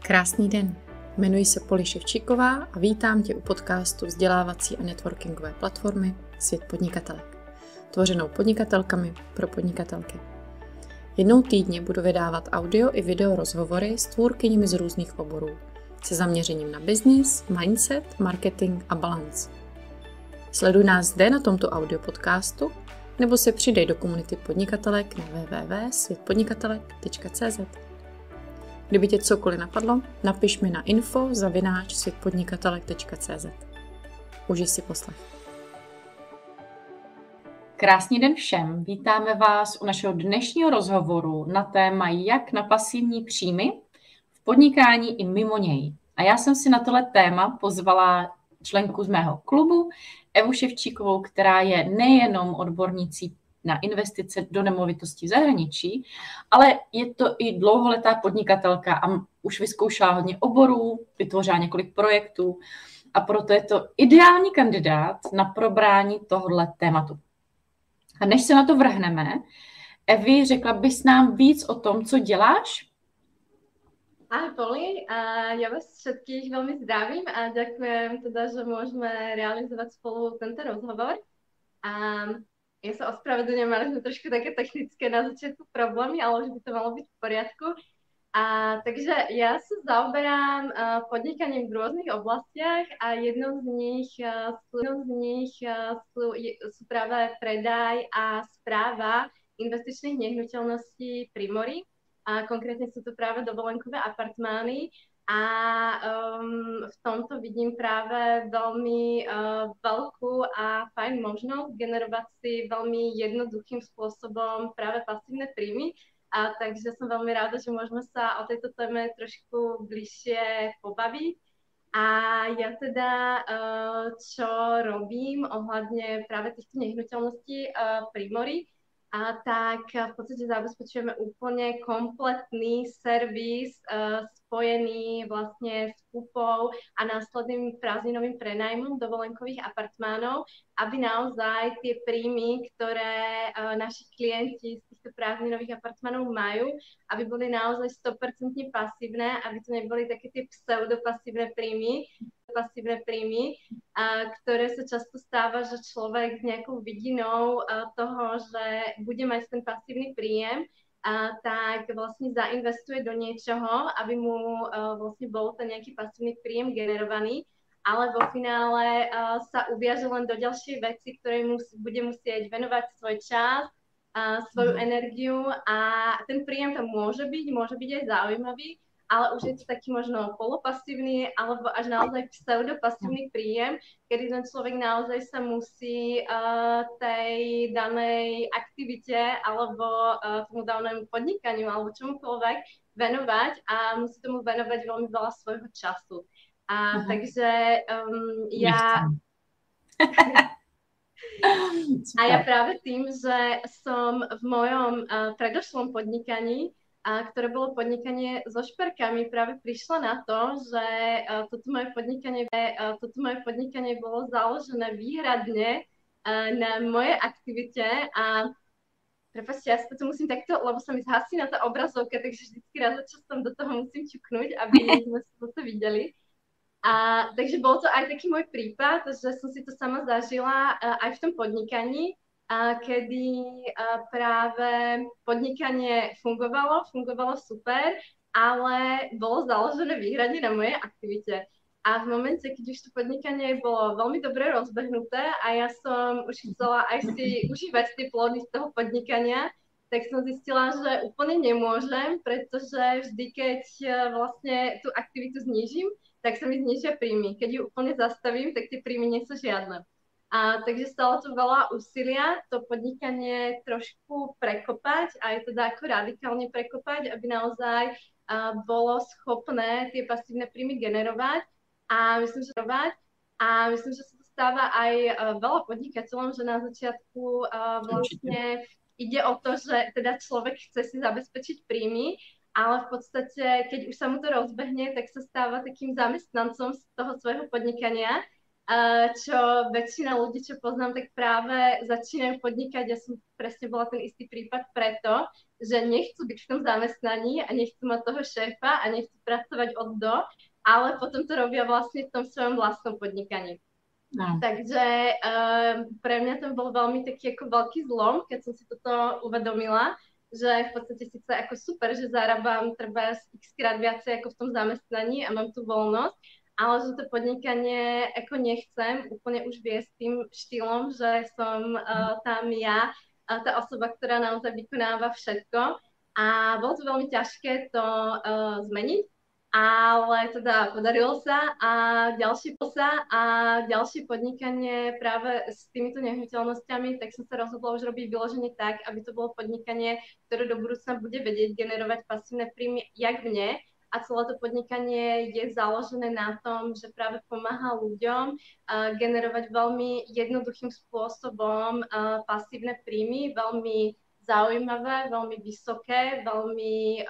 Krásný den, jmenuji se Poli Ševčíková a vítám tě u podcastu vzdělávací a networkingové platformy Svět podnikatelek, tvořenou podnikatelkami pro podnikatelky. Jednou týdně budu vydávat audio i video rozhovory s tvůrkyněmi z různých oborů, se zaměřením na business, mindset, marketing a balance. Sleduj nás zde na tomto audio podcastu nebo se přidej do komunity podnikatelek na www.světpodnikatelek.cz. Kdyby tě cokoliv napadlo, napiš mi na info@světpodnikatelek.cz. Užij si poslech. Krásný den všem, vítáme vás u našeho dnešního rozhovoru na téma jak na pasivní příjmy v podnikání i mimo něj. A já jsem si na tohle téma pozvala členku z mého klubu, Evu Ševčíkovou, která je nejenom odbornicí na investice do nemovitostí v zahraničí, ale je to i dlouholetá podnikatelka a už vyzkoušela hodně oborů, vytvořila několik projektů a proto je to ideální kandidát na probrání tohohle tématu. A než se na to vrhneme, Evi, řekla bys nám víc o tom, co děláš? Ahoj Poli, ja vás všetkých veľmi zdravím a ďakujem teda, že môžeme realizovať spolu tento rozhovor. Ja sa ospravedlňujem, mali sme trošku také technické na začiatku problémy, ale už by to malo byť v poriadku. Takže ja sa zaoberám podnikaním v rôznych oblastiach a jednou z nich sú práve predaj a správa investičných nehnuteľností pri mori. A konkrétne sú to práve dovolenkové apartmány a v tomto vidím práve veľmi veľkú a fajn možnosť generovať si veľmi jednoduchým spôsobom práve pasívne príjmy. Takže som veľmi ráda, že môžeme sa o tejto téme trošku bližšie pobaviť. A ja teda, čo robím ohľadne práve týchto nehnuteľností pri mori, tak v podstate zabezpečujeme úplne kompletný servis spojený vlastne s kúpou a následným prázdninovým prenajmom dovolenkových apartmánov, aby naozaj tie príjmy, ktoré naši klienti z týchto prázdninových apartmánov majú, aby boli naozaj 100% pasívne, aby to neboli také tie pseudopasívne príjmy, ktoré sa často stáva, že človek s nejakou vidinou toho, že bude mať ten pasívny príjem, tak vlastne zainvestuje do niečoho, aby mu vlastne bol ten nejaký pasívny príjem generovaný, ale vo finále sa uviaže len do ďalšej veci, ktorej bude musieť venovať svoj čas, svoju energiu a ten príjem tam môže byť aj zaujímavý, ale už je to taký možno polopasívny alebo až naozaj pseudopasívny príjem, kedy ten človek naozaj sa musí tej danej aktivite alebo tomu danému podnikaniu alebo čomukoľvek venovať a musí tomu venovať veľmi veľa svojho času. Takže ja... A ja práve tým, že som v mojom predošlom podnikaní, ktoré bolo podnikanie so šperkami, práve prišla na to, že toto moje podnikanie bolo založené výhradne na mojej aktivite a prepáčte, ja si to musím takto, lebo sa mi zhasína tá obrazovka, takže vždycky raz za časom do toho musím čuknúť, aby sme to videli. Takže bol to aj taký môj prípad, že som si to sama zažila aj v tom podnikaní, kedy práve podnikanie fungovalo super, ale bolo založené výhradne na mojej aktivite. A v momente, keď už to podnikanie bolo veľmi dobre rozbehnuté a ja som už chcela aj si užívať tie plody z toho podnikania, tak som zistila, že úplne nemôžem, pretože vždy, keď vlastne tú aktivitu znížim, tak sa mi znižia príjmy. Keď ju úplne zastavím, tak tie príjmy nie sú žiadne. Takže stalo to veľa úsilia, to podnikanie trošku prekopať, aj teda ako radikálne prekopať, aby naozaj bolo schopné tie pasívne príjmy generovať. A myslím, že sa to stáva aj veľa podnikateľom, že na začiatku vlastne ide o to, že teda človek chce si zabezpečiť príjmy, ale v podstate, keď už sa mu to rozbehne, tak sa stáva takým zamestnancom z toho svojho podnikania, čo väčšina ľudí, čo poznám, tak práve začínajú podnikať. Ja som presne bola ten istý prípad preto, že nechcú byť v tom zamestnaní a nechcú mať toho šéfa a nechcú pracovať od do, ale potom to robia vlastne v tom svojom vlastnom podnikaní. No. Takže pre mňa to bol veľmi taký ako veľký zlom, keď som si toto uvedomila, že v podstate síce ako super, že zarábam treba x-krát viacej ako v tom zamestnaní a mám tu voľnosť, ale že to podnikanie ako nechcem úplne už viesť tým štýlom, že som tam ja, tá osoba, ktorá naozaj vykonáva všetko. A bolo to veľmi ťažké to zmeniť, ale teda podarilo sa a ďalšie podnikanie práve s týmito nehnuteľnosťami, tak som sa rozhodla už robiť vyloženie tak, aby to bolo podnikanie, ktoré do budúcna bude vedieť generovať pasívne príjmy jak mne. A celé to podnikanie je založené na tom, že práve pomáha ľuďom generovať veľmi jednoduchým spôsobom pasívne príjmy, veľmi zaujímavé, veľmi vysoké, veľmi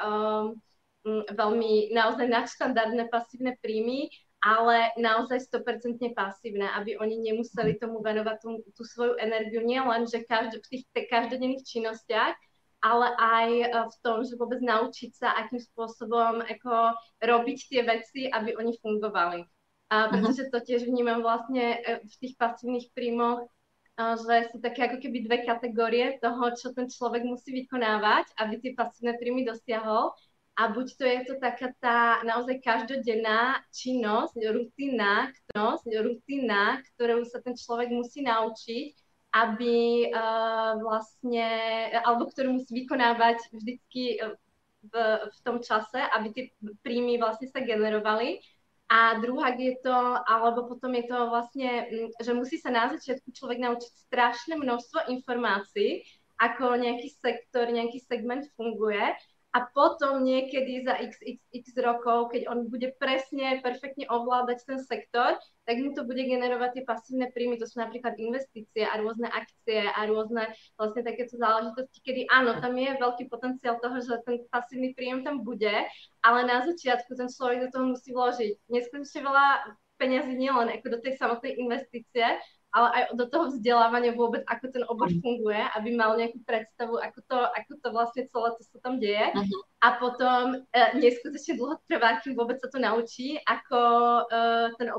naozaj nadštandardné pasívne príjmy, ale naozaj 100% pasívne, aby oni nemuseli tomu venovať tú svoju energiu, nielen, že v tých každodenných činnostiach, ale aj v tom, že vôbec naučiť sa, akým spôsobom ako robiť tie veci, aby oni fungovali. Pretože to tiež vnímam vlastne v tých pasívnych príjmoch, že sú také ako keby dve kategórie toho, čo ten človek musí vykonávať, aby tie pasívne príjmy dosiahol. A buď to je to taká tá naozaj každodenná činnosť, rutina, ktorú sa ten človek musí naučiť, aby vlastne, alebo ktorú musí vykonávať vždycky v tom čase, aby tie príjmy vlastne sa generovali. A druhá je to, alebo potom je to vlastne, že musí sa na začiatku človek naučiť strašné množstvo informácií, ako nejaký sektor, nejaký segment funguje. A potom niekedy za x rokov, keď on bude presne, perfektne ovládať ten sektor, tak mu to bude generovať tie pasívne príjmy. To sú napríklad investície a rôzne akcie a rôzne vlastne takéto záležitosti, kedy áno, tam je veľký potenciál toho, že ten pasívny príjem tam bude, ale na začiatku ten človek do toho musí vložiť neskutočne veľa peňazí, nielen ako do tej samotnej investície, ale aj do toho vzdelávania vôbec, ako ten obor funguje, aby mal nejakú predstavu, ako to vlastne celé to sa tam deje. A potom neskutočne dlho trvá, kým vôbec sa to naučí, ako ten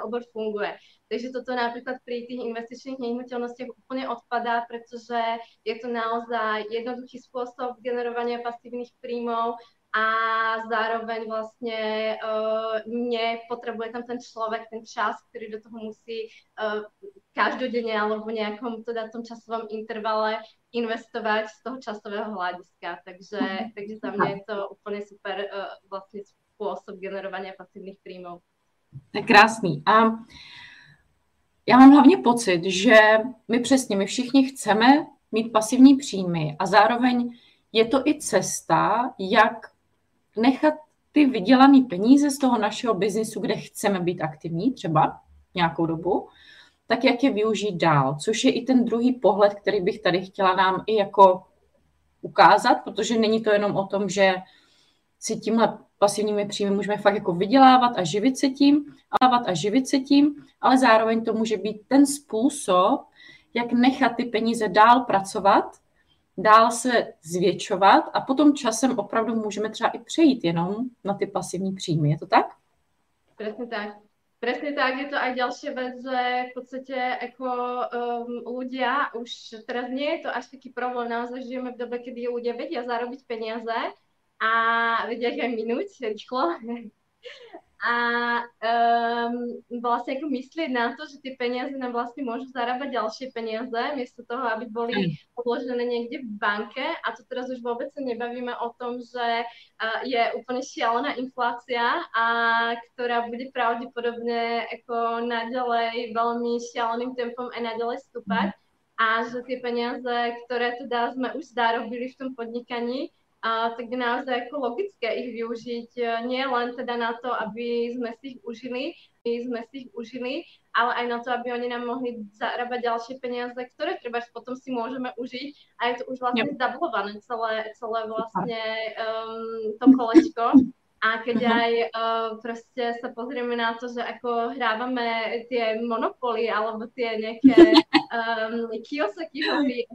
obor funguje. Takže toto napríklad pri tých investičných nehnuteľnostiach úplne odpadá, pretože je to naozaj jednoduchý spôsob generovania pasívnych príjmov, a zároveň vlastne nepotrebuje tam ten človek, ten čas, ktorý do toho musí každodenne alebo v nejakom teda tom časovom intervale investovať z toho časového hľadiska. Takže za mňa je to úplne super vlastne spôsob generovania pasívnych príjmov. To je krásný. A já mám hlavně pocit, že my všichni chceme mít pasivní příjmy a zároveň je to i cesta, jak nechat ty vydělané peníze z toho našeho biznisu, kde chceme být aktivní třeba nějakou dobu, tak jak je využít dál, což je i ten druhý pohled, který bych tady chtěla nám i jako ukázat, protože není to jenom o tom, že si tímhle pasivními příjmy můžeme fakt jako vydělávat a živit se tím, ale zároveň to může být ten způsob, jak nechat ty peníze dál pracovat, dál se zvětšovat a potom časem opravdu můžeme třeba i přejít jenom na ty pasivní příjmy. Je to tak? Presne tak. Presne tak, je to aj ďalšia vec, že v podstate ako ľudia už teraz nie je to až taký problém, naozaj žijeme v dobe, kedy ľudia vedia zarobiť peniaze a vedia ich aj minúť rýchlo. A vlastne ako myslieť na to, že tie peniaze nám vlastne môžu zarábať ďalšie peniaze, miesto toho, aby boli odložené niekde v banke. A to teraz už vôbec sa nebavíme o tom, že je úplne šialená inflácia, ktorá bude pravdepodobne ako naďalej veľmi šialeným tempom aj naďalej stúpať. A že tie peniaze, ktoré teda sme už zarobili v tom podnikaní, tak je naozaj ako logické ich využiť nie len teda na to, aby sme si ich užili, ale aj na to, aby oni nám mohli zarábať ďalšie peniaze, ktoré treba potom si môžeme užiť a je to už vlastne zdablované celé vlastne to kolečko. A keď aj proste sa pozrieme na to, že ako hrávame tie Monopoly alebo tie nejaké Kiyosaki hry,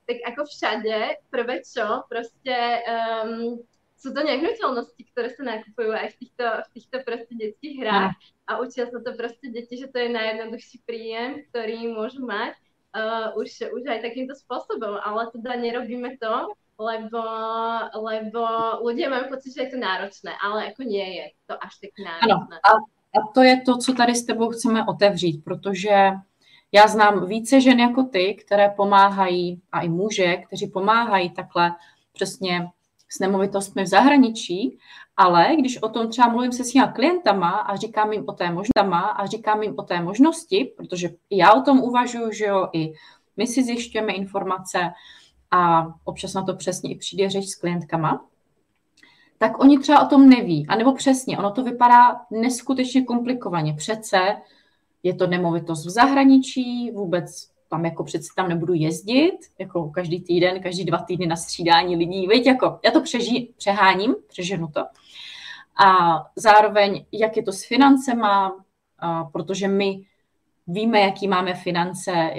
tak ako všade, prvé čo, proste sú to nehnuteľnosti, ktoré sa nakupujú aj v týchto proste detských hrách a učia sa to proste deti, že to je najjednoduchší príjem, ktorý môžu mať už aj takýmto spôsobom, ale teda nerobíme to, lebo ľudia majú pocit, že je to náročné, ale ako nie je to až tak náročné. Ano, a to je to, co tady s tebou chceme otevřít, protože já znám více žen jako ty, které pomáhají, a i muže, kteří pomáhají takhle přesně s nemovitostmi v zahraničí, ale když o tom třeba mluvím se svýma klientama a říkám jim o té možnosti, protože i já o tom uvažuji, že jo, i my si zjišťujeme informace a občas na to přesně i přijde řeč s klientkama, tak oni třeba o tom neví. A nebo přesně, ono to vypadá neskutečně komplikovaně. Přece je to nemovitost v zahraničí, vůbec tam jako přece tam nebudu jezdit, jako každý týden, každý 2 týdny na střídání lidí, viď, jako já to přeženu to. A zároveň, jak je to s financema, protože my víme, jaký máme finance,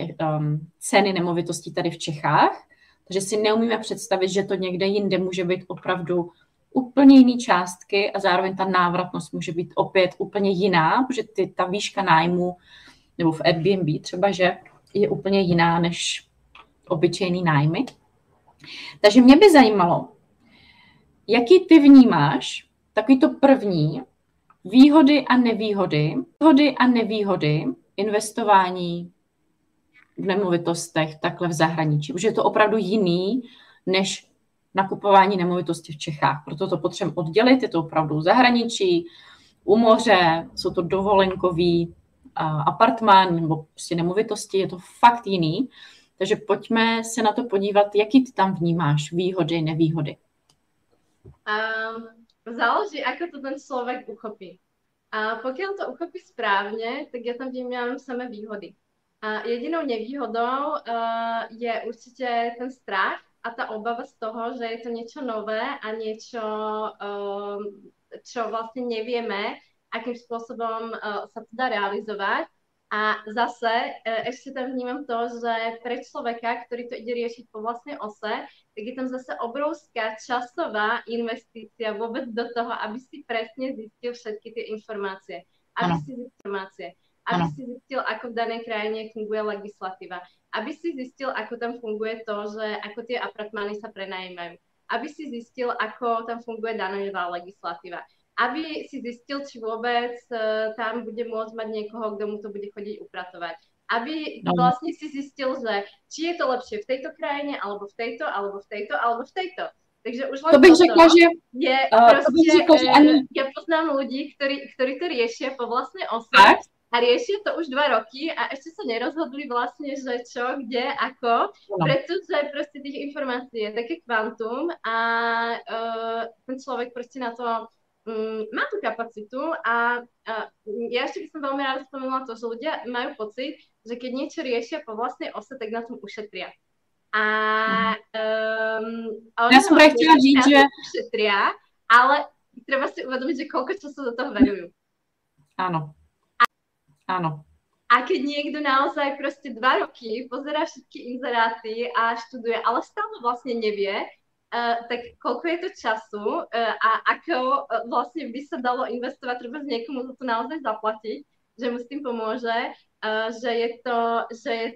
ceny nemovitostí tady v Čechách, takže si neumíme představit, že to někde jinde může být opravdu úplně jiný částky a zároveň ta návratnost může být opět úplně jiná, protože ta výška nájmu, nebo v Airbnb třeba, že je úplně jiná než obyčejný nájmy. Takže mě by zajímalo, jaký ty vnímáš takový to první výhody a nevýhody investování v nemovitostech takhle v zahraničí. Protože je to opravdu jiný než nakupování nemovitosti v Čechách. Proto to potřebujeme oddělit, je to opravdu v zahraničí, u moře, jsou to dovolenkový apartmán nebo prostě nemovitosti, je to fakt jiný. Takže pojďme se na to podívat, jaký ty tam vnímáš, výhody, nevýhody. Záleží, ako to ten človek uchopí. A pokiaľ to uchopí správne, tak ja tam vnímam samé výhody. A jedinou nevýhodou je určite ten strach a tá obava z toho, že je to niečo nové a niečo, čo vlastne nevieme, akým spôsobom sa to dá realizovať. A zase ešte tam vnímam to, že pre človeka, ktorý to ide riešiť po vlastnej ose, tak je tam zase obrovská časová investícia vôbec do toho, aby si presne zistil všetky tie informácie. Aby si zistil, ako v danej krajine funguje legislatíva. Aby si zistil, ako tam funguje to, že ako tie apartmány sa prenajímajú. Aby si zistil, ako tam funguje daňová legislatíva. Aby si zistil, či vôbec tam bude môcť mať niekoho, kto mu to bude chodiť upratovať. Aby vlastne si zistil, že či je to lepšie v tejto krajine, alebo v tejto, alebo v tejto, alebo v tejto. Takže už len to bych řekla, že je proste, ja poznám ľudí, ktorí to riešia po vlastnej ose a riešia to už 2 roky a ešte sa nerozhodli vlastne, že čo, kde, ako, pretože proste tých informácií je také kvantum a ten človek proste na to má tú kapacitu a ja ešte by som veľmi ráda spomenula to, že ľudia majú pocit, že keď niečo riešia po vlastnej ose, tak na tom ušetria. A ja som aj chcela říct, že ušetria, ale treba si uvedomiť, že koľko času do toho venujú. Áno. A keď niekto naozaj proste 2 roky pozerá všetky inzeráty a študuje, ale stále vlastne nevie, tak koľko je to času a ako vlastne by sa dalo investovať, treba z niekomu za to naozaj zaplatiť, že mu s tým pomôže, že je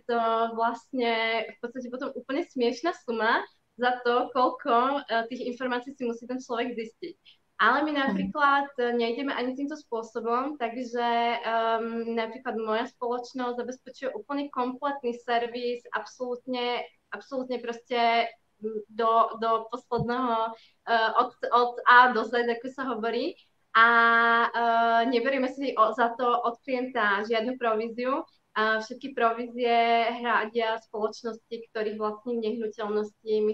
to vlastne v podstate potom úplne smiešná suma za to, koľko tých informácií si musí ten človek zistiť. Ale my napríklad nejdeme ani týmto spôsobom, takže napríklad moja spoločnosť zabezpečuje úplne kompletný servis, absolútne proste do posledného, od A do Z, ako sa hovorí. A neberieme si za to od klienta žiadnu províziu. Všetky provízie hradia spoločnosti, ktorých vlastním nehnuteľnosti my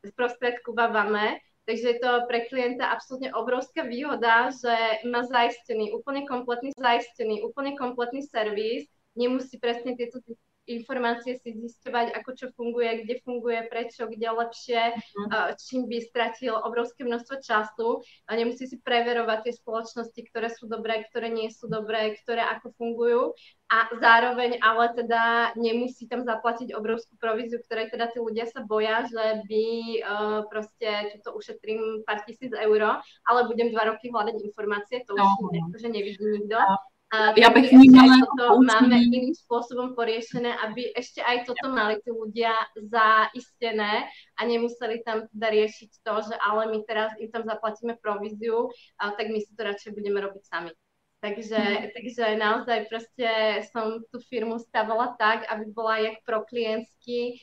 sprostredkovávame. Takže je to pre klienta absolútne obrovská výhoda, že má zaistený úplne kompletný servis, nemusí presne tieto informácie si zisťovať, ako čo funguje, kde funguje, prečo, kde lepšie, čím by stratil obrovské množstvo času a nemusí si preverovať tie spoločnosti, ktoré sú dobré, ktoré nie sú dobré, ktoré ako fungujú a zároveň ale teda nemusí tam zaplatiť obrovskú províziu, ktorej teda tí ľudia sa boja, že by proste tuto ušetrím pár tisíc eur, ale budem 2 roky hľadať informácie, to už akože nevidí nikto. Ja bych vnímala toto máme iným spôsobom poriešené, aby ešte aj toto mali tí ľudia zaistené a nemuseli tam teda riešiť to, že ale my teraz im tam zaplatíme províziu, tak my si to radšej budeme robiť sami. Takže naozaj proste som tú firmu stavala tak, aby bola jak pro klientsky,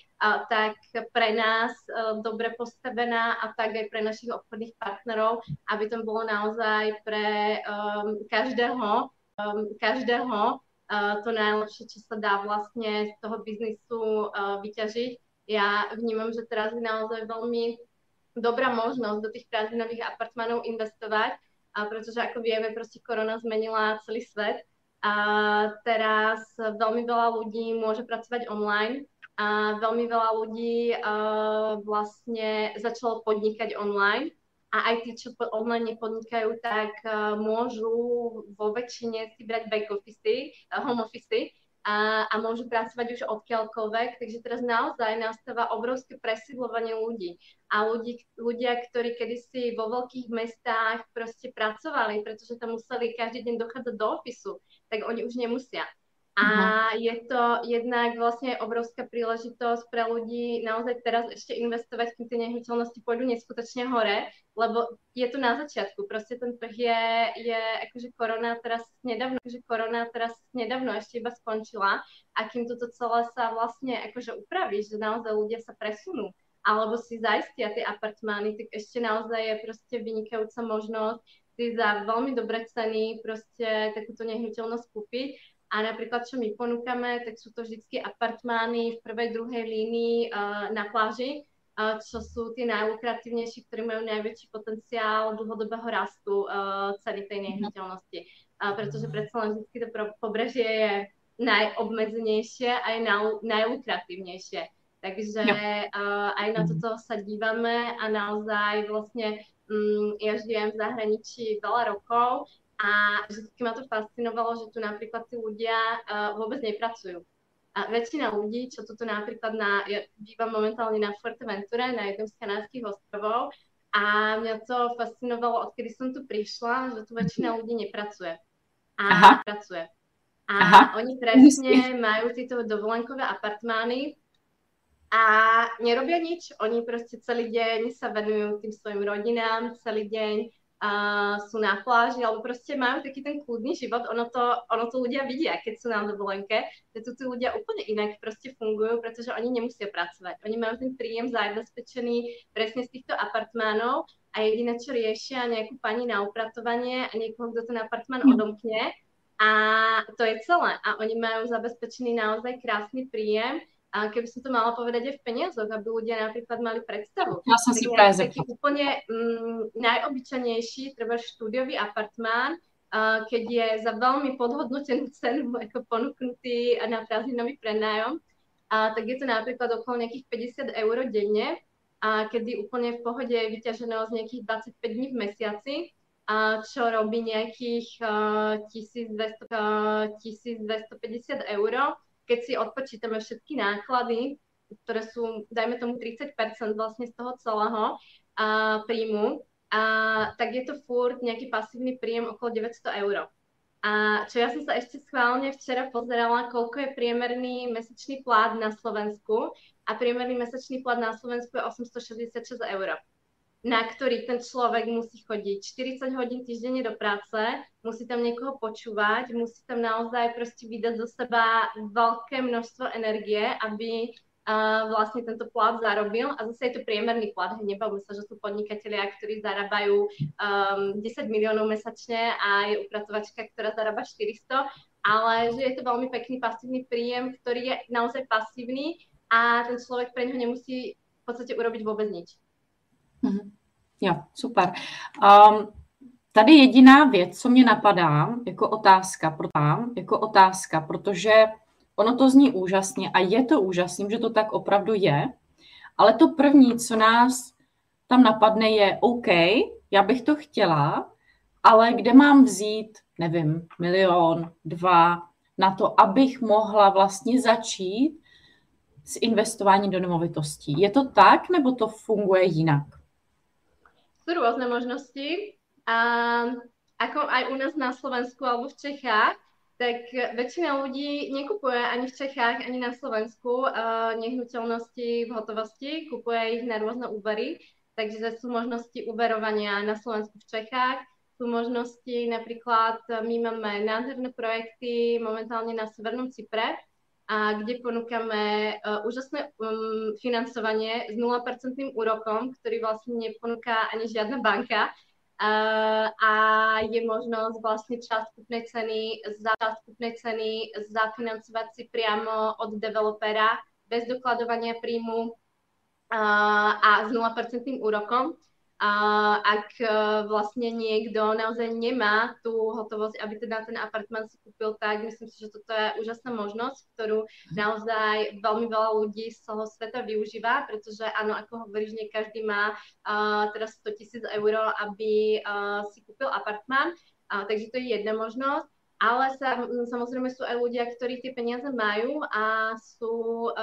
tak pre nás dobre postavená a tak aj pre našich obchodných partnerov, aby to bolo naozaj pre každého to najlepšie, čo sa dá vlastne z toho biznisu vyťažiť. Ja vnímam, že teraz je naozaj veľmi dobrá možnosť do tých prázdninových apartmánov investovať, pretože ako vieme, proste korona zmenila celý svet a teraz veľmi veľa ľudí môže pracovať online a veľmi veľa ľudí vlastne začalo podnikať online a aj tí, čo online nepodnikajú, tak môžu vo väčšine si brať back office, home office a môžu pracovať už odkiaľkoľvek, takže teraz naozaj nastáva obrovské presídľovanie ľudí. A ľudia, ktorí kedysi vo veľkých mestách proste pracovali, pretože tam museli každý deň dochádzať do ofisu, tak oni už nemusia. A je to jednak vlastne obrovská príležitosť pre ľudí naozaj teraz ešte investovať, kým tie nehnuteľnosti pôjdu neskutočne hore, lebo je to na začiatku. Proste ten trh je akože korona teraz nedávno ešte iba skončila a kým toto celé sa vlastne akože upraví, že naozaj ľudia sa presunú alebo si zaistia tie apartmány, tak ešte naozaj je proste vynikajúca možnosť si za veľmi dobré ceny proste takúto nehnuteľnosť kúpiť. A napríklad, čo my ponúkame, tak sú to vždycky apartmány v prvej, druhej línii na pláži, čo sú tie najlukratívnejšie, ktorí majú najväčší potenciál dlhodobého rastu ceny tej nehnuteľnosti. Pretože predsa len vždycky to pobrežie je najobmedzenejšie a je najlukratívnejšie. Takže aj na toto sa dívame a naozaj vlastne ja žijem v zahraničí veľa rokov a vždy ma to fascinovalo, že tu napríklad tí ľudia vôbec nepracujú. A väčšina ľudí, čo tu napríklad ja bývam momentálne na Fuerteventure, na jednom z kanárskych ostrovov a mňa to fascinovalo, odkedy som tu prišla, že tu väčšina ľudí nepracuje. A pracuje. A oni presne majú tieto dovolenkové apartmány a nerobia nič. Oni proste celý deň sa venujú tým svojim rodinám, celý deň sú na pláži, alebo proste majú taký ten kľudný život. Ono to ľudia vidia, keď sú na dovolenke, že tu tí ľudia úplne inak proste fungujú, pretože oni nemusia pracovať. Oni majú ten príjem zabezpečený presne z týchto apartmánov a jediné, čo riešia, nejakú pani na upratovanie a niekoho, kto ten apartmán odomkne a to je celé. A oni majú zabezpečený naozaj krásny príjem. A keby som to mala povedať aj v peniazoch, aby ľudia napríklad mali predstavu. Ja som si práve taký úplne najobyčajnejší, treba štúdiový apartmán, keď je za veľmi podhodnotenú cenu ako ponúknutý na prázdninový prenájom, tak je to napríklad okolo nejakých 50 eur denne, kedy úplne v pohode je vyťažené z nejakých 25 dní v mesiaci, čo robí nejakých 1250 eur. Keď si odpočítame všetky náklady, ktoré sú, dajme tomu 30% vlastne z toho celého príjmu, tak je to furt nejaký pasívny príjem okolo 900 eur. A čo ja som sa ešte schválne včera pozerala, koľko je priemerný mesačný plat na Slovensku a priemerný mesačný plat na Slovensku je 866 eur, na ktorý ten človek musí chodiť 40 hodín týždenne do práce, musí tam niekoho počúvať, musí tam naozaj proste vydať zo seba veľké množstvo energie, aby vlastne tento plat zarobil. A zase je to priemerný plat, nebavme sa, že sú podnikatelia, ktorí zarábajú 10 miliónov mesačne a je upratovačka, ktorá zarába 400, ale že je to veľmi pekný pasívny príjem, ktorý je naozaj pasívny a ten človek pre neho nemusí v podstate urobiť vôbec nič. Jo, super. Tady jediná věc, co mě napadá jako otázka, protože ono to zní úžasně a je to úžasný, že to tak opravdu je, ale to první, co nás tam napadne, je OK, já bych to chtěla, ale kde mám vzít, nevím, 1, 2 miliony na to, abych mohla vlastně začít s investováním do nemovitostí. Je to tak, nebo to funguje jinak? Sú rôzne možnosti. A ako aj u nás na Slovensku alebo v Čechách, tak väčšina ľudí nekupuje ani v Čechách, ani na Slovensku nehnuteľnosti v hotovosti, kupuje ich na rôzne úvery, takže sú možnosti úverovania na Slovensku v Čechách, sú možnosti napríklad, my máme nádherné projekty momentálne na Severnom Cypre, a kde ponúkame úžasné financovanie s 0% úrokom, ktorý vlastne neponúka ani žiadna banka. A je možnosť vlastne časť kúpnej ceny zafinancovať si priamo od developera bez dokladovania príjmu a s 0% úrokom. Ak vlastne niekto naozaj nemá tú hotovosť, aby teda ten apartmán si kúpil, tak myslím si, že toto je úžasná možnosť, ktorú naozaj veľmi veľa ľudí z celého sveta využíva, pretože áno, ako hovoríš, nie každý má teraz 100 000 eur, aby si kúpil apartmán, takže to je jedna možnosť. Ale samozrejme sú aj ľudia, ktorí tie peniaze majú a sú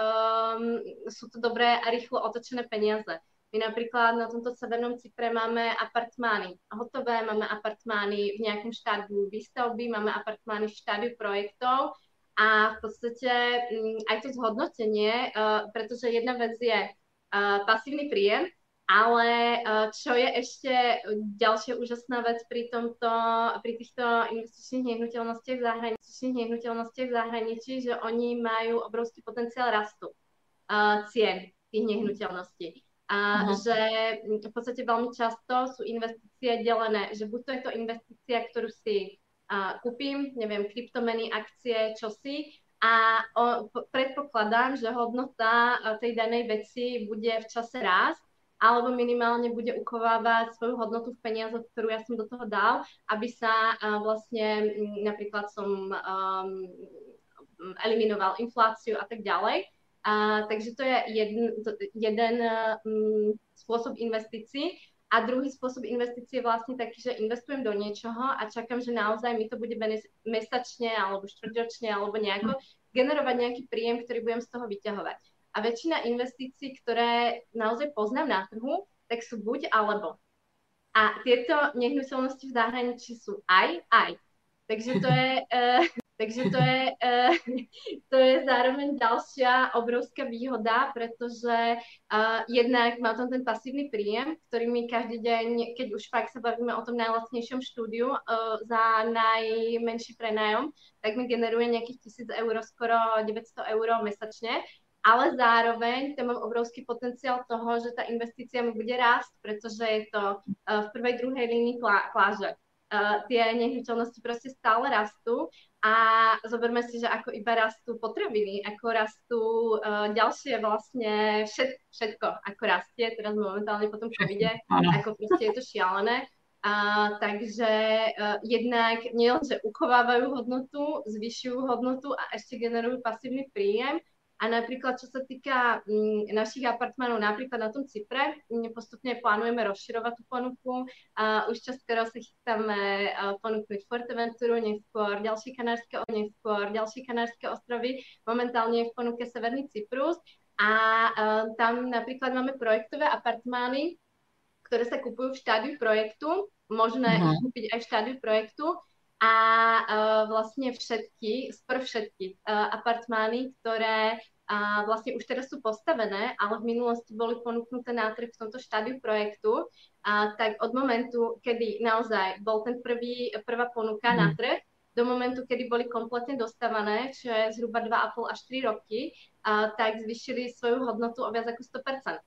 to dobré a rýchlo otočené peniaze. My napríklad na tomto Severnom Cypre máme apartmány hotové, máme apartmány v nejakom štádiu výstavby, máme apartmány v štádiu projektov a v podstate aj to zhodnotenie, pretože jedna vec je pasívny príjem, ale čo je ešte ďalšia úžasná vec pri týchto investičných nehnuteľnostiach v zahraničí, že oni majú obrovský potenciál rastu cien tých nehnuteľností. Že v podstate veľmi často sú investície delené, že buď to je to investícia, ktorú si kúpim, neviem, kryptomeny, akcie, čosi a predpokladám, že hodnota tej danej veci bude v čase rásť, alebo minimálne bude uchovávať svoju hodnotu v peniazoch, ktorú ja som do toho dal, aby sa vlastne napríklad som eliminoval infláciu a tak ďalej. Takže to je jeden spôsob investícií. A druhý spôsob investície je vlastne taký, že investujem do niečoho a čakám, že naozaj mi to bude mesačne alebo štvrťročne alebo nejako generovať nejaký príjem, ktorý budem z toho vyťahovať. A väčšina investícií, ktoré naozaj poznám na trhu, tak sú buď alebo. A tieto nehnuteľnosti v zahraničí sú aj. Takže to je zároveň ďalšia obrovská výhoda, pretože jednak mám tam ten pasívny príjem, ktorý mi každý deň, keď už fakt sa bavíme o tom najlacnejšom štúdiu za najmenší prenájom, tak mi generuje nejakých 1000 eur, skoro 900 eur mesačne. Ale zároveň tam mám obrovský potenciál toho, že tá investícia mi bude rásť, pretože je to v prvej, druhej línii pláže. Tie nehnuteľnosti proste stále rastú a zoberme si, že ako iba rastú potraviny, ako rastú ďalšie vlastne všetko, ako rastie teraz momentálne po tom covide, ako proste je to šialené. Takže jednak nielenže uchovávajú hodnotu, zvyšujú hodnotu a ešte generujú pasívny príjem. A napríklad, čo sa týka našich apartmánov, napríklad na tom Cypre, postupne plánujeme rozširovať tú ponuku. Už čoskoro sa chystáme ponúknuť Fuerteventuru, neskôr ďalšie Kanárske ostrovy. Momentálne je v ponuke Severný Cyprus a tam napríklad máme projektové apartmány, ktoré sa kupujú v štádiu projektu. Možné ich kúpiť aj v štádiu projektu. A vlastne skoro všetky apartmány, ktoré vlastne už teraz sú postavené, ale v minulosti boli ponúknuté na trh v tomto štádiu projektu, tak od momentu, kedy naozaj bol ten prvá ponuka na trh, do momentu, kedy boli kompletne dostávané, čo je zhruba 2,5 až 3 roky, tak zvýšili svoju hodnotu o viac ako 100%.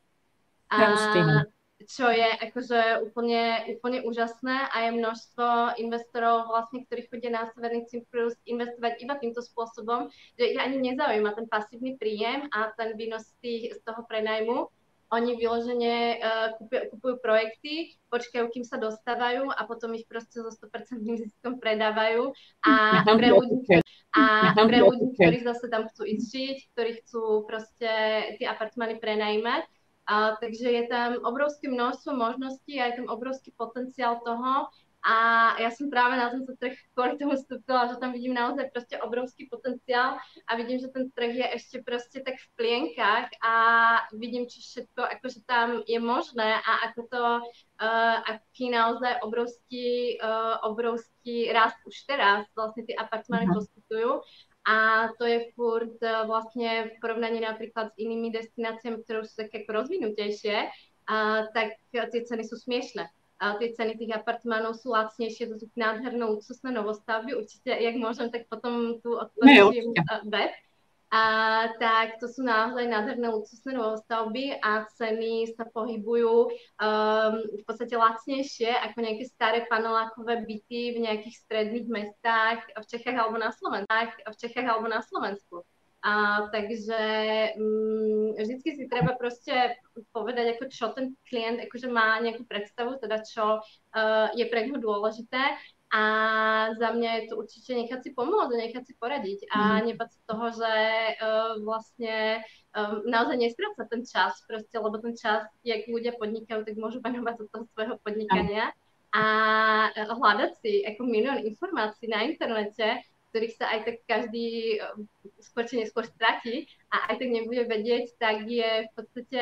Čo je akože úplne úžasné a je množstvo investorov vlastne, ktorí chodia na Severný Cyprus investovať iba týmto spôsobom, že ich ani nezaujíma ten pasívny príjem a ten výnos z toho prenajmu. oni vyložene kupujú projekty, počkajú, kým sa dostávajú a potom ich proste so 100% ziskom predávajú a pre ľudí, ktorí zase tam chcú ísť žiť, ktorí chcú proste tie apartmány prenajímať. Takže je tam obrovské množstvo možností a je tam obrovský potenciál toho. A ja som práve na tento trh kvôli tomu vstúpila, že tam vidím naozaj proste obrovský potenciál a vidím, že ten trh je ešte proste tak v plienkach a vidím, čo všetko akože tam je možné a ako to, aký naozaj obrovský rast už teraz vlastne tie apartmány poskytujú. A to je furt vlastne v porovnaní napríklad s inými destináciami, ktoré už sú také ako rozvinutejšie, tak tie ceny sú smiešné. Tie ceny tých apartmánov sú lacnejšie, to sú nádherné luxusné novostavby. Určite, jak môžem, tak potom tu odporúčim web. Tak to sú naozaj nádherné luxusné novostavby a ceny sa pohybujú v podstate lacnejšie ako nejaké staré panelákové byty v nejakých stredných mestách v Čechách alebo na Slovensku. Takže vždycky si treba proste povedať, ako čo ten klient akože má nejakú predstavu, teda čo je pre ňoho dôležité. A za mňa je to určite nechať si pomôcť, nechať si poradiť a nebať sa toho, že vlastne naozaj nestráca ten čas proste, lebo ten čas, jak ľudia podnikajú, tak môžu venovať do toho svojho podnikania a hľadať si ako milión informácií na internete, ktorých sa aj tak každý skôr či neskôr stratí a aj tak nebude vedieť, tak je v podstate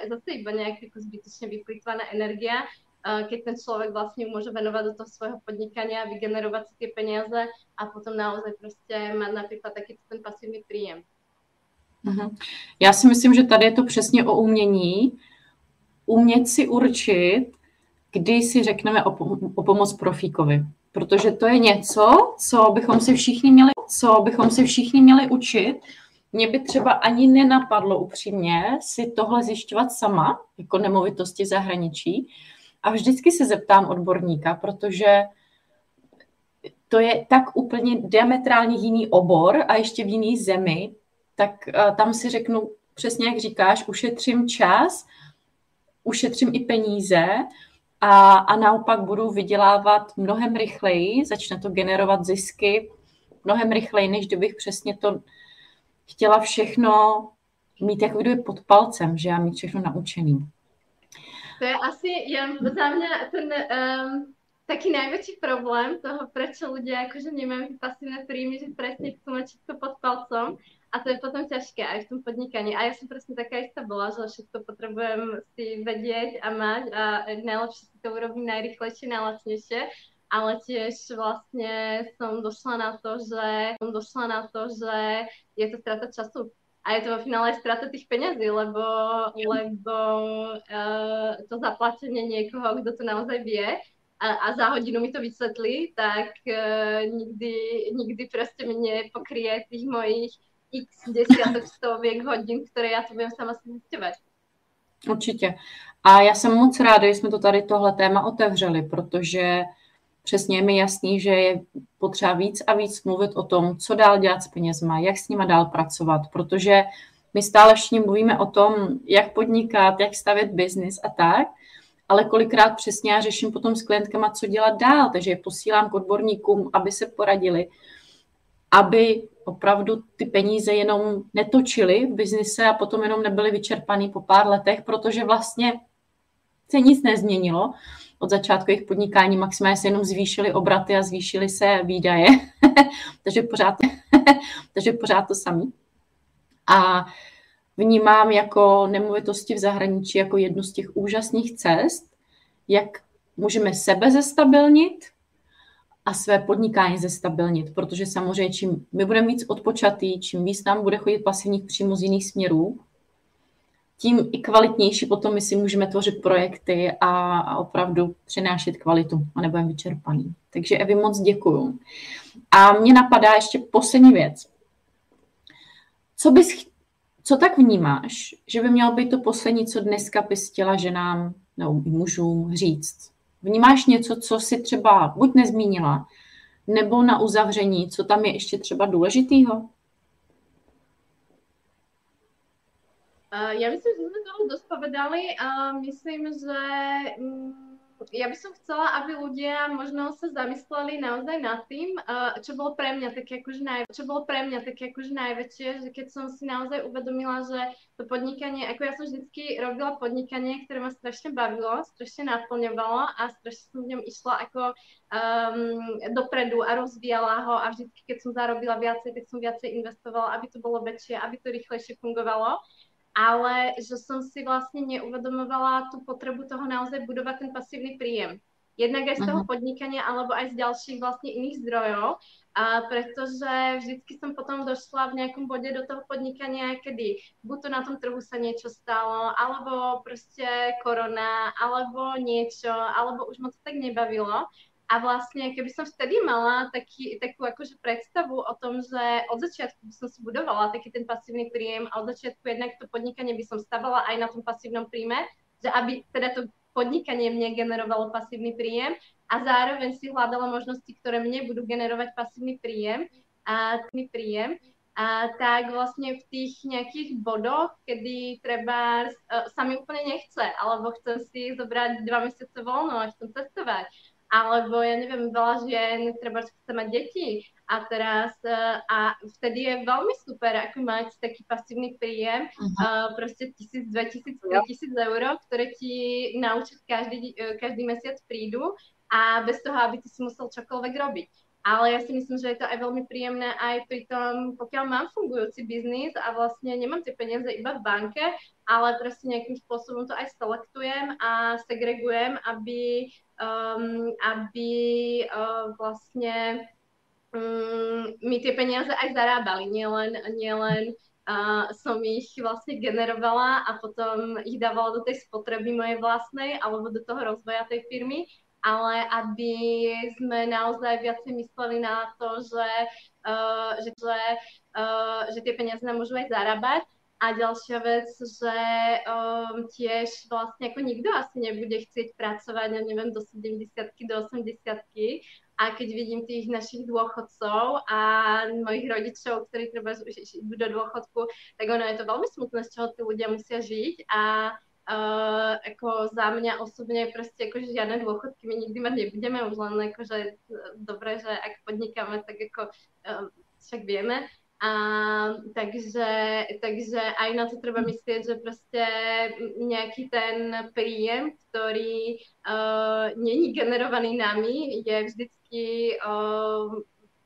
zase iba nejaká zbytočne vyplýtvaná energia, keď ten človek vlastne môže venovať do toho svojho podnikania, vygenerovať si tie peniaze a potom naozaj proste mať napríklad takýto ten pasívny príjem. Já si myslím, že tady je to přesně o umění, umět si určit, kdy si řekneme o pomoc profíkovi. Protože to je něco, co bychom se všichni měli učit. Mě by třeba ani nenapadlo upřímně si tohle zjišťovat sama, jako nemovitosti v zahraničí. A vždycky se zeptám odborníka, protože to je tak úplně diametrálně jiný obor a ještě v jiný zemi, tak tam si řeknu, přesně jak říkáš, ušetřím čas, ušetřím i peníze a naopak budu vydělávat mnohem rychleji, začne to generovat zisky mnohem rychleji, než kdybych přesně to chtěla všechno mít jako kdyby pod palcem, že já mít všechno naučený. To je asi za mňa ten taký najväčší problém toho, prečo ľudia akože nemajú pasívne príjmy, že presne chcú mať všetko pod palcom a to je potom ťažké aj v tom podnikaní. A ja som presne taká istá bola, že všetko potrebujem si vedieť a mať a najlepšie si to urobím najrýchlejšie, najlacnejšie, ale tiež vlastne som došla na to, že je to strata času. A je to vo finále aj strata tých peňazí, lebo to zaplatenie niekoho, kto to naozaj vie a za hodinu mi to vysvetlí, tak nikdy proste mi nepokrie tých mojich x desiatok, stoviek hodín, ktoré ja tu budem sama si zisťovať. Určitě. A já jsem moc ráda, že jsme to tady tohle téma otevřeli, protože přesně je mi jasný, že je potřeba víc a víc mluvit o tom, co dál dělat s penězma, jak s nima dál pracovat, protože my stále všichni mluvíme o tom, jak podnikat, jak stavět biznis a tak, ale kolikrát přesně já řeším potom s klientkama, co dělat dál, takže je posílám k odborníkům, aby se poradili, aby opravdu ty peníze jenom netočily v biznise a potom jenom nebyly vyčerpaný po pár letech, protože vlastně se nic nezměnilo. Od začátku jejich podnikání maximálně se jenom zvýšily obraty a zvýšily se výdaje, takže pořád to samý. A vnímám jako nemovitosti v zahraničí jako jednu z těch úžasných cest, jak můžeme sebe zestabilnit a své podnikání zestabilnit, protože samozřejmě čím my budeme víc odpočatý, čím víc nám bude chodit pasivních příjmů z jiných směrů, tím i kvalitnější potom my si můžeme tvořit projekty a opravdu přinášet kvalitu a nebudeme vyčerpaný. Takže Evi, moc děkuju. A mě napadá ještě poslední věc. Co tak vnímáš, že by mělo být to poslední, co dneska bys chtěla ženám nebo mužům říct? Vnímáš něco, co si třeba buď nezmínila, nebo na uzavření, co tam je ještě třeba důležitýho? Ja myslím, že sme toho dosť povedali a myslím, že ja by som chcela, aby ľudia možno sa zamysleli naozaj nad tým, čo bolo pre mňa také akože najväčšie, že keď som si naozaj uvedomila, že to podnikanie, ako ja som vždycky robila podnikanie, ktoré ma strašne bavilo, strašne naplňovalo a strašne som v ňom išla ako dopredu a rozvíjala ho a vždycky, keď som zarobila viacej, tak som viacej investovala, aby to bolo väčšie, aby to rýchlejšie fungovalo. Ale že som si vlastne neuvedomovala tú potrebu toho naozaj budovať ten pasívny príjem. Jednak aj z toho podnikania, alebo aj z ďalších vlastne iných zdrojov, pretože vždycky som potom došla v nejakom bode do toho podnikania, kedy buď to na tom trhu sa niečo stalo, alebo proste korona, alebo niečo, alebo už ma to tak nebavilo. A vlastne, keby som vtedy mala takú akože predstavu o tom, že od začiatku by som si budovala taký ten pasívny príjem a od začiatku jednak to podnikanie by som stavala aj na tom pasívnom príjme, že aby teda to podnikanie mne generovalo pasívny príjem a zároveň si hľadala možnosti, ktoré mne budú generovať pasívny príjem, tak vlastne v tých nejakých bodoch, kedy treba sa mi úplne nechce, alebo chcem si zobrať 2 mesiace voľno a chcem cestovať, alebo ja neviem, veľa žien treba chce mať deti a teraz a vtedy je veľmi super ako mať taký pasívny príjem, proste 1000, 2000, 3000 eur, ktoré ti naučiť každý mesiac prídu a bez toho, aby ty si musel čokoľvek robiť. Ale ja si myslím, že je to aj veľmi príjemné aj pri tom, pokiaľ mám fungujúci biznis a vlastne nemám tie peniaze iba v banke, ale proste nejakým spôsobom to aj selektujem a segregujem, aby vlastne mi tie peniaze aj zarábali, nielen som ich vlastne generovala a potom ich dávala do tej spotreby mojej vlastnej alebo do toho rozvoja tej firmy, ale aby sme naozaj viacej mysleli na to, že tie peniaze nám môžu aj zarábať. A ďalšia vec, že tiež vlastne ako nikto asi nebude chcieť pracovať, ja neviem, do 70-ky, do 80-ky. A keď vidím tých našich dôchodcov a mojich rodičov, ktorí treba idú do dôchodku, tak ono je to veľmi smutné, z čoho tí ľudia musia žiť. A ako za mňa osobne proste akože žiadne dôchodky my nikdy mať nebudeme, už len akože dobre, že ak podnikáme, tak ako však vieme. Takže aj na to treba myslieť, že proste nejaký ten príjem, ktorý není generovaný nami, je vždycky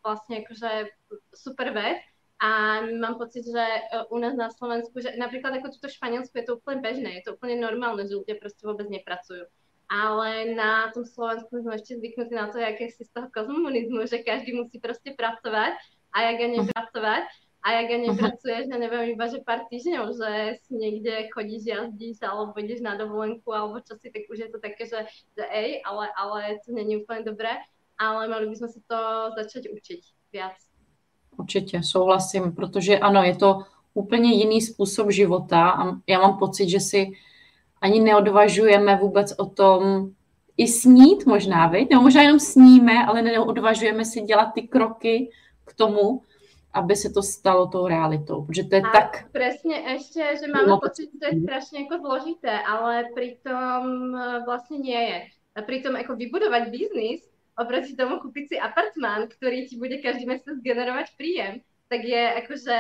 vlastne akože super vec. A mám pocit, že u nás na Slovensku, že napríklad ako tuto v Španielsku je to úplne bežné, je to úplne normálne, že ľudia proste vôbec nepracujú. Ale na tom Slovensku sme ešte zvyknutí na to, aké si z toho komunizmu, že každý musí proste pracovať a jak nepracuješ, ja neviem, iba že pár týždňov, že si niekde chodíš, jazdíš, alebo ideš na dovolenku, alebo čo si, tak už je to také, že ale to není úplne dobré, ale mali by sme sa to začať učiť viac. Určitě souhlasím, protože ano, je to úplně jiný způsob života a já mám pocit, že si ani neodvažujeme vůbec o tom i snít možná, viď? Nebo možná jenom sníme, ale neodvažujeme si dělat ty kroky k tomu, aby se to stalo tou realitou, protože to je a tak... Presne ešte, že máme pocit, že to je strašne ako zložité, ale pritom vlastne nie je. A pritom ako vybudovať biznis, oproti tomu kúpiť si apartmán, ktorý ti bude každý mesiac generovať príjem, tak je akože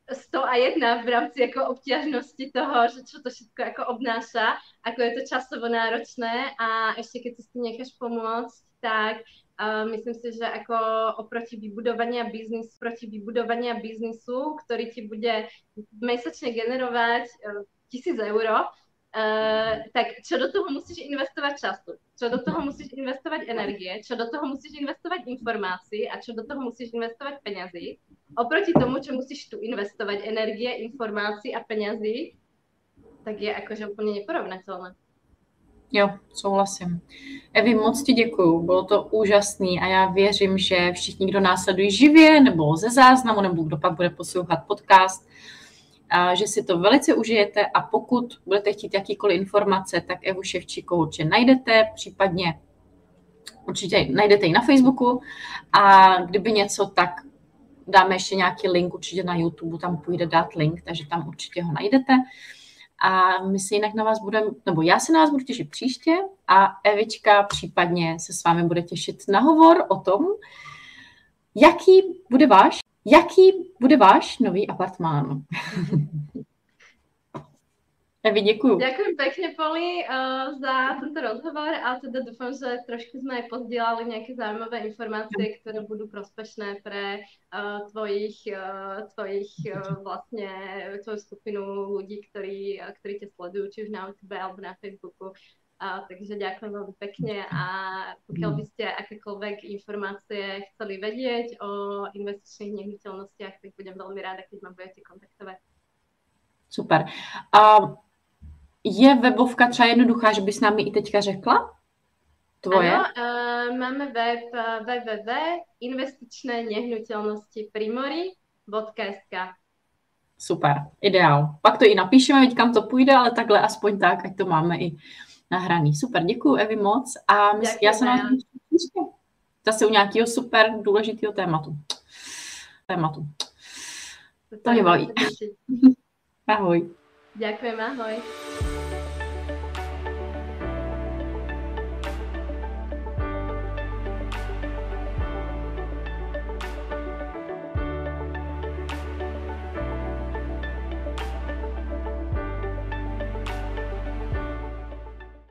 101 v rámci ako obťažnosti toho, že čo to všetko ako obnáša, ako je to časovo náročné a ešte keď si s tým necháš pomôcť, tak myslím si, že ako oproti vybudovania biznisu, ktorý ti bude mesačne generovať 1000 eur, tak čo do toho musíš investovať času, čo do toho musíš investovať energie, čo do toho musíš investovať informácií a čo do toho musíš investovať peňazí, oproti tomu, čo musíš tu investovať energie, informácií a peňazí, tak je akože úplne neporovnateľné. Jo, souhlasím. Evi, moc ti děkuju, bylo to úžasný a já věřím, že všichni, kdo nás sledují živě nebo ze záznamu, nebo kdo pak bude poslouchat podcast, že si to velice užijete a pokud budete chtít jakýkoliv informace, tak Evu Ševčíkovou určitě najdete, případně určitě najdete ji na Facebooku a kdyby něco, tak dáme ještě nějaký link určitě na YouTube, tam půjde dát link, takže tam určitě ho najdete. A my se jinak na vás budeme, nebo já se na vás budu těšit příště a Evička případně se s vámi bude těšit na hovor o tom, jaký bude váš nový apartmán. Evi, děkuju. Ďakujem pekne, Poli, za tento rozhovor a teda dúfam, že trošku sme aj pozdielali nejaké zaujímavé informácie, ktoré budú prospešné pre tvoju skupinu ľudí, ktorí ťa sledujú, či už na YouTube alebo na Facebooku. Takže ďakujem veľmi pekne a pokiaľ by ste akékoľvek informácie chceli vedieť o investičných nehnuteľnostiach, tak budem veľmi ráda, keď ma budete kontaktovať. Super. Je webovka třeba jednoduchá, že bys nám ji i teďka řekla? Tvoje? Ano, máme web www.investičnenehnuteľnosti.primori.sk. Super, ideál. Pak to i napíšeme, veď kam to půjde, ale takhle aspoň tak, ať to máme i nahraný. Super, děkuju Evi moc a já se nás těším. Zase u nějakého super důležitého tématu. To mě baví. Ahoj. Ďakujem, ahoj.